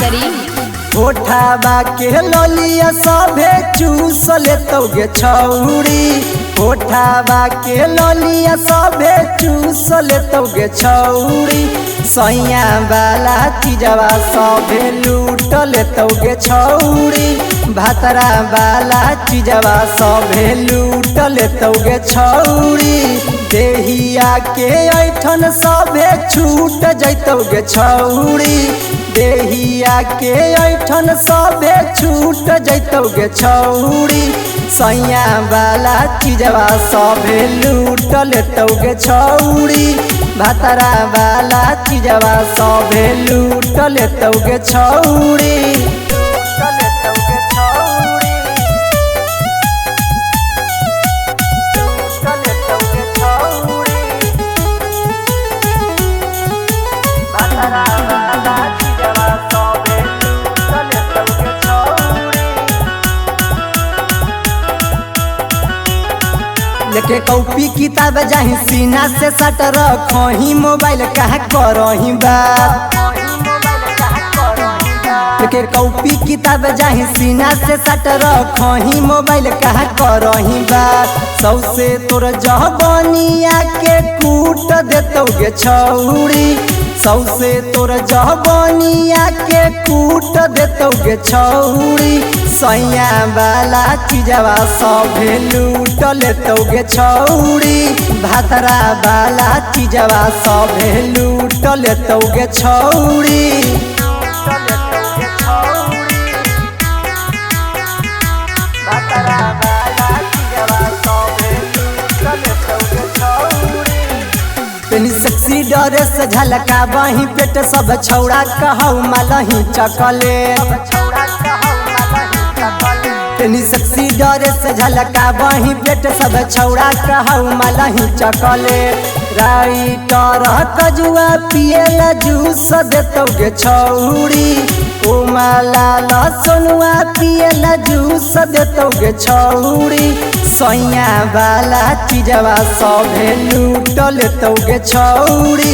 शरीफ। होठाबा के ललिया सभे चूस लेतोगे छौरी, होठाबा के ललिया सभे चूस लेतोगे छौरी, सैया वाला चीजवा सभे लूट लेतोगे छौरी, भातरा वाला चीजवा सभे लूट लेतोगे छौरी, देहिया के ऐठन सभे छूट जैतोगे छौरी, देहिया के ऐठन सभे छूट जैतोगे छौरी, सैया वाला चीजवा सभे लूट लेतोगे छौरी, भातरा वाला चीजवा सभे लूट लेतोगे छौरी। लेके कॉपी किताब जाही सीना से सट रखही, मोबाइल कहाँ करही बात, लेके कॉपी किताब जाही सीना से सट रखही, मोबाइल कहाँ करही बात, सौसे तोर जहबनिया के कूट देतोगे छौरी, सौसे तोर जहबनिया के कूट देतोगे छौरी, सैया वाला चीजवा सभे लूट लेतोगे छौरी, भातरा वाला चीजवा सभे लूट लेतोगे छौरी। तनी सेक्सी ड्रेस झलका बही पेट सब छौड़ा कहौ मलही चकले, तनी सेक्सी ड्रेस झलका बही पेट सब छौड़ा कहौ मलही चकले, राइटर कजुआ पियला जूस देतोगे छौरी, उमालाल सोनुआ पियला जूस देतोगे छौरी, सैया वाला चीजवा सभे लूट लेतोगे छौरी,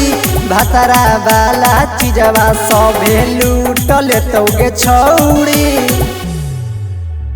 भातरा वाला चीजवा सभे लूट लेतोगे छौरी।